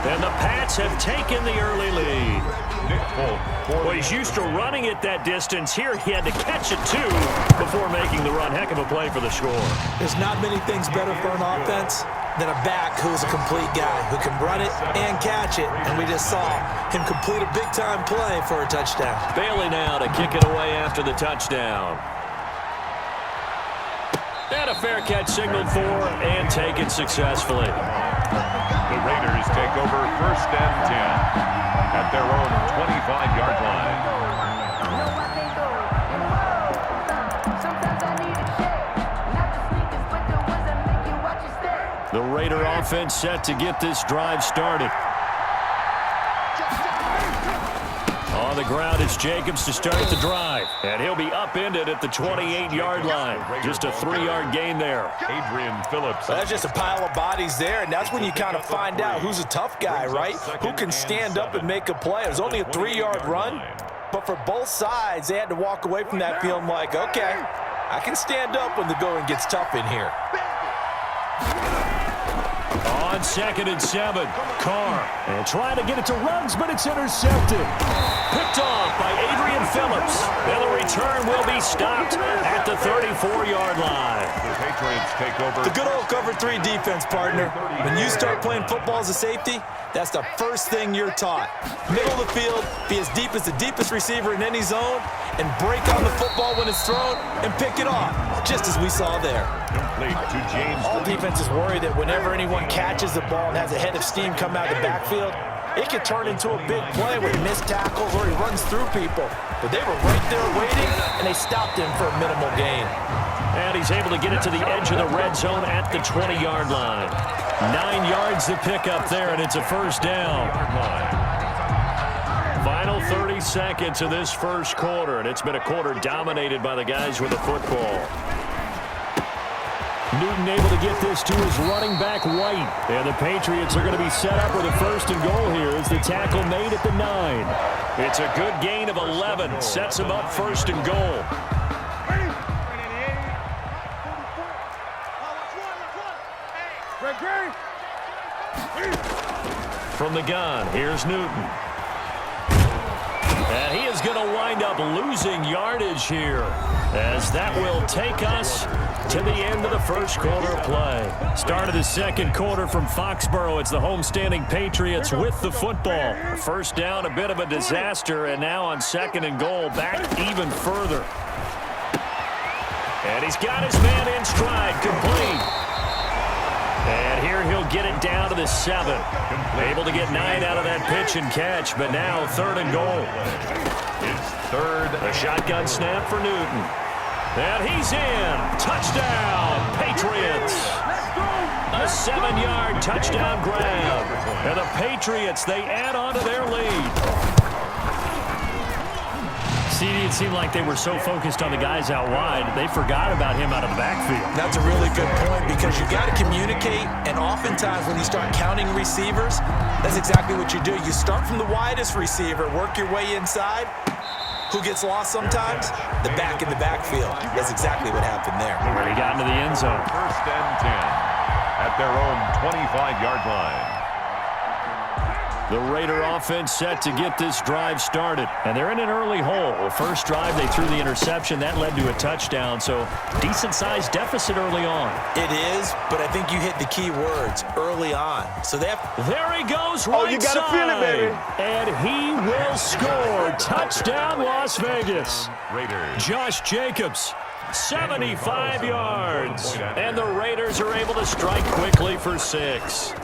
And the Pats have taken the early lead. Well, he's used to running it that distance. Here he had to catch it, too, before making the run. Heck of a play for the score. There's not many things better for an offense than a back who's a complete guy, who can run it and catch it. And we just saw him complete a big-time play for a touchdown. Bailey now to kick it away after the touchdown. And a fair catch signaled for and taken successfully. The Raiders take over 1st and 10 at their own 25-yard line. The Raider offense set to get this drive started. On the ground, it's Jacobs to start the drive. And he'll be upended at the 28-yard line. Just a 3-yard gain there. Adrian Phillips. Well, that's just a pile of bodies there, and that's when you kind of find out who's a tough guy, right? Who can stand up and make a play. It was only a 3-yard run, but for both sides, they had to walk away from that feeling like, okay, I can stand up when the going gets tough in here. On 2nd and 7, Carr. And trying to get it to Ruggs, but it's intercepted. Picked off by Adrian Phillips. And the return will be stopped at the 34-yard line. The Patriots take over. The good old cover 3 defense, partner. When you start playing football as a safety, that's the first thing you're taught. Middle of the field, be as deep as the deepest receiver in any zone, and break on the football when it's thrown and pick it off, just as we saw there. Complete to James. All defenses worry that whenever anyone catches the ball and has a head of steam come out of the backfield, it could turn into a big play with missed tackles or he runs through people. But they were right there waiting, and they stopped him for a minimal gain. And he's able to get it to the edge of the red zone at the 20-yard line. 9 yards to pick up there, and it's a first down. Final 30 seconds of this first quarter, and it's been a quarter dominated by the guys with the football. Newton able to get this to his running back White. And the Patriots are going to be set up with a 1st and goal here as the tackle made at the 9. It's a good gain of 11. Sets him up 1st and goal. From the gun, here's Newton. And he is going to wind up losing yardage here, as that will take us to the end of the first quarter of play. Start of the second quarter from Foxborough. It's the homestanding Patriots with the football. First down, a bit of a disaster, and now on 2nd and goal, back even further. And he's got his man in stride, complete. And here he'll get it down to the 7. Able to get 9 out of that pitch and catch, but now 3rd and goal. It's 3rd. A shotgun snap for Newton. And he's in. Touchdown, Patriots. A 7-yard touchdown grab. And the Patriots, they add on to their lead. It seemed like they were so focused on the guys out wide, they forgot about him out of the backfield. That's a really good point, because you got to communicate, and oftentimes when you start counting receivers, that's exactly what you do. You start from the widest receiver, work your way inside. Who gets lost sometimes? The back in the backfield. That's exactly what happened there. When he got into the end zone. 1st and 10 at their own 25-yard line. The Raider offense set to get this drive started. And they're in an early hole. First drive, they threw the interception. That led to a touchdown. So decent-sized deficit early on. It is, but I think you hit the key words, early on. So they have... There he goes, right you got to feel it, baby. And he will score. Touchdown, Las Vegas. Raiders. Josh Jacobs, 75 yards. And the Raiders are able to strike quickly for 6.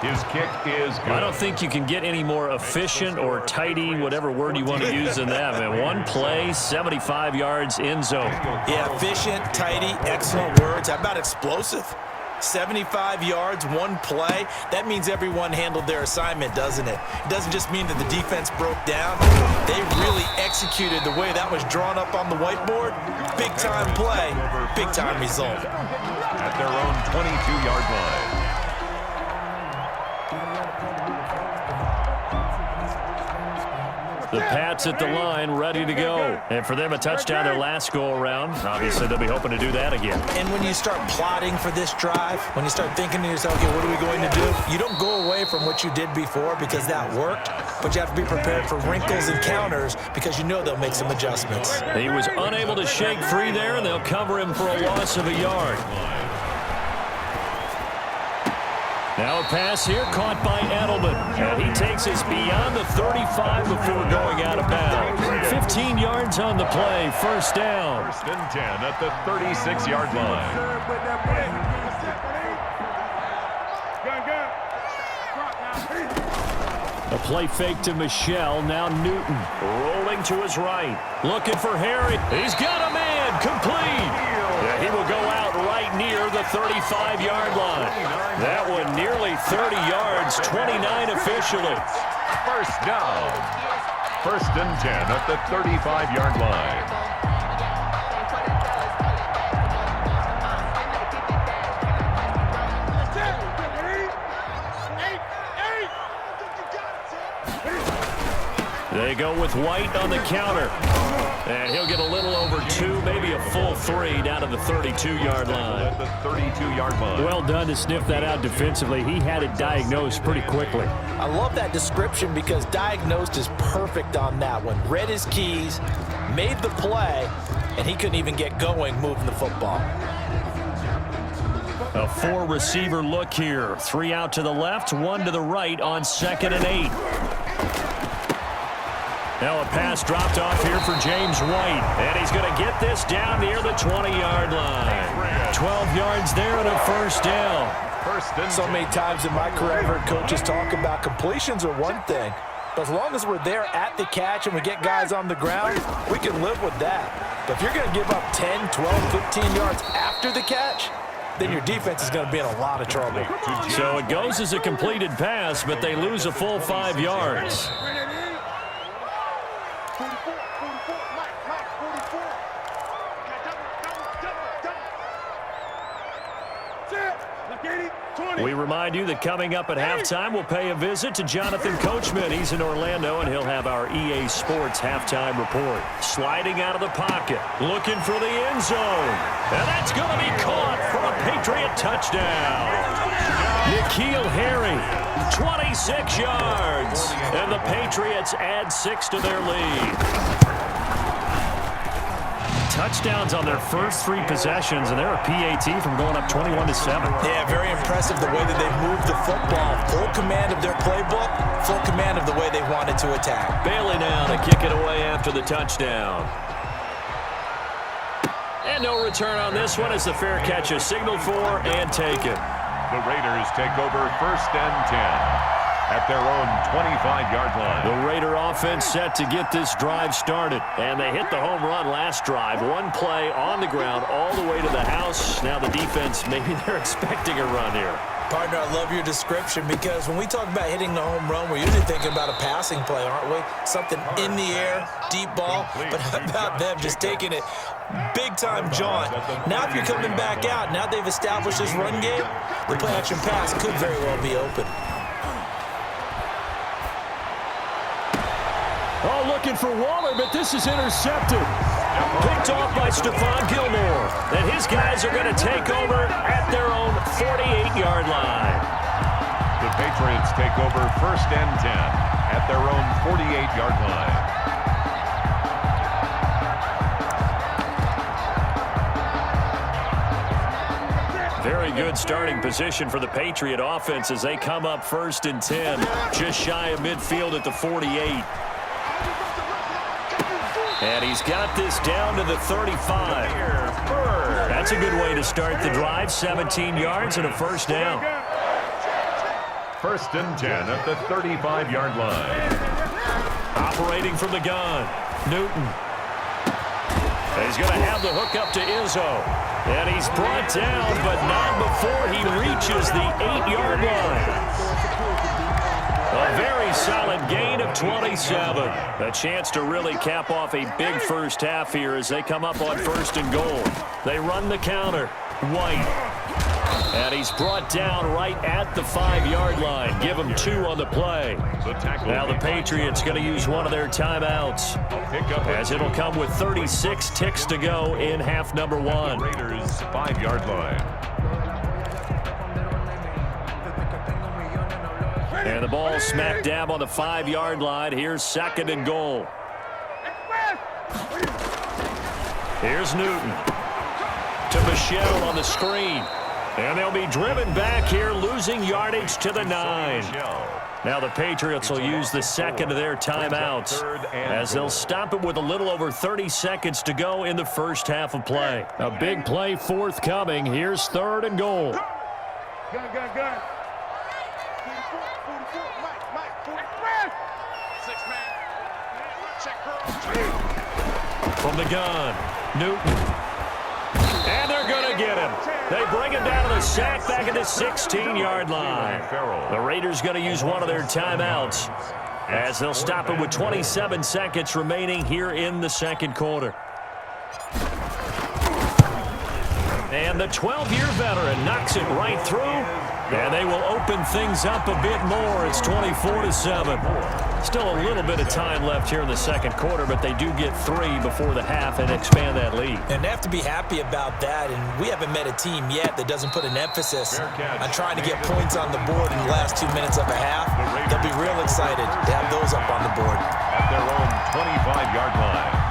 His kick is good. I don't think you can get any more efficient or tidy, whatever word you want to use in that. Man, one play, 75 yards, end zone. Yeah, efficient, tidy, excellent words. How about explosive? 75 yards, one play. That means everyone handled their assignment, doesn't it? It doesn't just mean that the defense broke down. They really executed the way that was drawn up on the whiteboard. Big-time play, big-time result. At their own 22-yard line. The Pats at the line, ready to go. And for them, a touchdown their last go-around. Obviously, they'll be hoping to do that again. And when you start plotting for this drive, when you start thinking to yourself, okay, what are we going to do? You don't go away from what you did before because that worked, but you have to be prepared for wrinkles and counters because you know they'll make some adjustments. He was unable to shake free there, and they'll cover him for a loss of a yard. Now a pass here caught by Edelman, and he takes us beyond the 35 before going out of bounds. 15 yards on the play, first down. First and 10 at the 36-yard line. A play fake to Michelle, now Newton rolling to his right. Looking for Harry. He's got a man, complete. Yeah, he will go out right near the 35-yard line. That one nearly 30 yards, 29 officially. First down. First and 10 at the 35-yard line. They go with White on the counter. And he'll get a little over 2, maybe a full 3 down to the 32-yard line. At the 32-yard line. Well done to sniff that out defensively. He had it diagnosed pretty quickly. I love that description because diagnosed is perfect on that one. Read his keys, made the play, and he couldn't even get going moving the football. A 4-receiver look here. 3 out to the left, 1 to the right on 2nd and 8. Now a pass dropped off here for James White. And he's going to get this down near the 20-yard line. 12 yards there and a first down. So many times in my career, I've heard coaches talk about completions are one thing. But as long as we're there at the catch and we get guys on the ground, we can live with that. But if you're going to give up 10, 12, 15 yards after the catch, then your defense is going to be in a lot of trouble. So it goes as a completed pass, but they lose a full 5 yards. We remind you that coming up at halftime, we'll pay a visit to Jonathan Coachman. He's in Orlando, and he'll have our EA Sports halftime report. Sliding out of the pocket, looking for the end zone. And that's going to be caught for a Patriot touchdown. N'Keal Harry, 26 yards. And the Patriots add 6 to their lead. Touchdowns on their first 3 possessions, and they're a PAT from going up 21-7. Yeah, very impressive the way that they moved the football. Full command of their playbook, full command of the way they wanted to attack. Bailey now to kick it away after the touchdown. And no return on this one as the fair catch is signaled for and taken. The Raiders take over first and 10. At their own 25-yard line. The Raider offense set to get this drive started. And they hit the home run last drive. 1 play on the ground all the way to the house. Now the defense, maybe they're expecting a run here. Partner, I love your description because when we talk about hitting the home run, we're usually thinking about a passing play, aren't we? Something in the air, deep ball. But how about them just taking it big-time jaunt? Now if you're coming back out, now they've established this run game, the play-action pass could very well be open. Oh, looking for Waller, but this is intercepted. Picked off by Stephon Gilmore. And his guys are going to take over at their own 48-yard line. The Patriots take over first and 10 at their own 48-yard line. Very good starting position for the Patriot offense as they come up first and 10. Just shy of midfield at the 48. And he's got this down to the 35. That's a good way to start the drive. 17 yards and a first down. First and 10 at the 35-yard line. Operating from the gun, Newton. He's going to have the hook up to Izzo. And he's brought down, but not before he reaches the 8-yard line. A very solid gain of 27. A chance to really cap off a big first half here as they come up on first and goal. They run the counter. White. And he's brought down right at the 5-yard line. Give him 2 on the play. Now the Patriots going to use one of their timeouts as it'll come with 36 ticks to go in half number 1. Raiders 5-yard line. And the ball smack dab on the 5-yard line. Here's 2nd and goal. Here's Newton to Michelle on the screen. And they'll be driven back here, losing yardage to the 9. Now the Patriots will use the second of their timeouts as they'll stop it with a little over 30 seconds to go in the first half of play. A big play forthcoming. Here's 3rd and goal. Gun. From the gun, Newton. And they're going to get him. They bring him down to the sack back at the 16-yard line. The Raiders going to use one of their timeouts as they'll stop it with 27 seconds remaining here in the second quarter. And the 12-year veteran knocks it right through, and they will open things up a bit more. It's 24-7. Still a little bit of time left here in the second quarter, but they do get 3 before the half and expand that lead. And they have to be happy about that, and we haven't met a team yet that doesn't put an emphasis on trying to get points on the board in the last 2 minutes of a half. They'll be real excited to have those up on the board. At their own 25-yard line.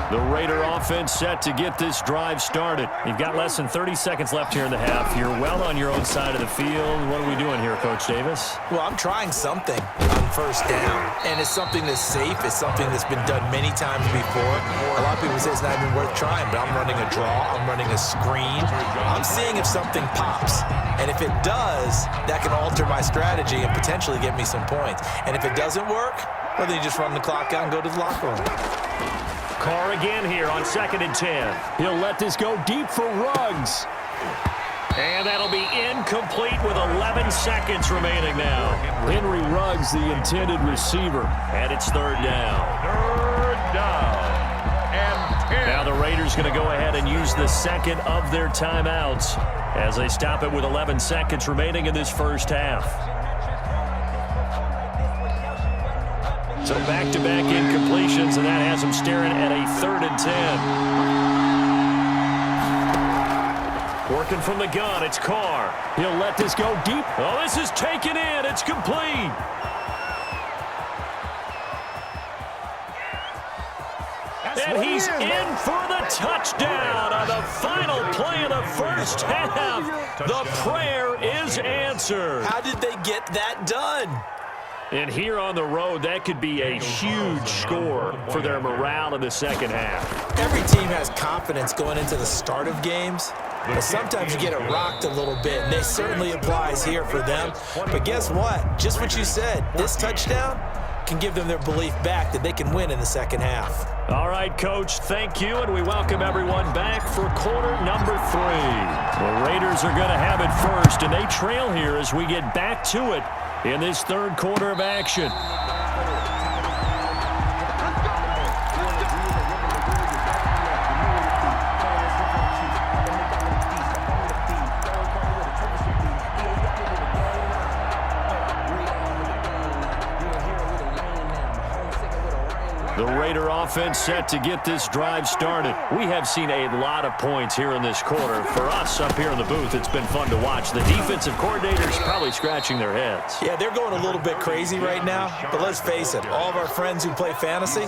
The Raider offense set to get this drive started. You've got less than 30 seconds left here in the half. You're well on your own side of the field. What are we doing here, Coach Davis? Well, I'm trying something on first down, and it's something that's safe. It's something that's been done many times before. A lot of people say it's not even worth trying, but I'm running a draw. I'm running a screen. I'm seeing if something pops, and if it does, that can alter my strategy and potentially get me some points. And if it doesn't work, well, then you just run the clock out and go to the locker room. Carr again here on 2nd and 10. He'll let this go deep for Ruggs. And that'll be incomplete with 11 seconds remaining now. Henry Ruggs, the intended receiver. And it's 3rd down. 3rd down. And 10. Now the Raiders going to go ahead and use the second of their timeouts as they stop it with 11 seconds remaining in this first half. So back-to-back incompletions, and that has them staring at a 3rd and 10. Working from the gun, it's Carr. He'll let this go deep. Oh, this is taken in. It's complete. And he's in for the touchdown on the final play of the first half. The prayer is answered. How did they get that done? And here on the road, that could be a huge score for their morale in the second half. Every team has confidence going into the start of games, but sometimes you get it rocked a little bit, and it certainly applies here for them. But guess what? Just what you said, this touchdown can give them their belief back that they can win in the second half. All right, Coach, thank you, and we welcome everyone back for quarter number 3. The Raiders are going to have it first, and they trail here as we get back to it in this third quarter of action. The Raider offense set to get this drive started. We have seen a lot of points here in this quarter. For us up here in the booth, it's been fun to watch. The defensive coordinators probably scratching their heads. Yeah, they're going a little bit crazy right now, but let's face it, all of our friends who play fantasy,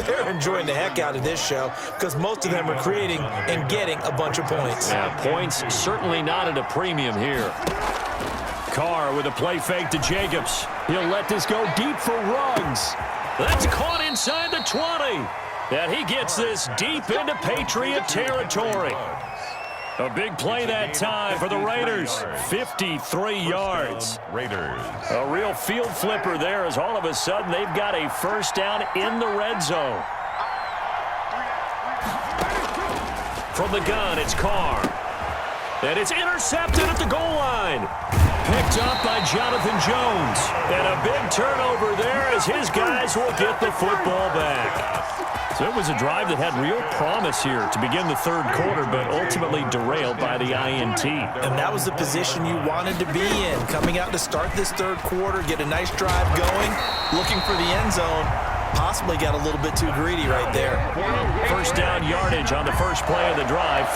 they're enjoying the heck out of this show because most of them are creating and getting a bunch of points. Yeah, points certainly not at a premium here. Carr with a play fake to Jacobs. He'll let this go deep for Ruggs. That's caught inside the 20. And he gets this deep into Patriot territory. A big play that time for the Raiders. 53 yards. Raiders. A real field flipper there as all of a sudden they've got a first down in the red zone. From the gun, it's Carr. And it's intercepted at the goal line. Picked up by Jonathan Jones. And a big turnover there as his guys will get the football back. So it was a drive that had real promise here to begin the third quarter, but ultimately derailed by the INT. And that was the position you wanted to be in. Coming out to start this third quarter, get a nice drive going, looking for the end zone. Possibly got a little bit too greedy right there. First down yardage on the first play of the drive.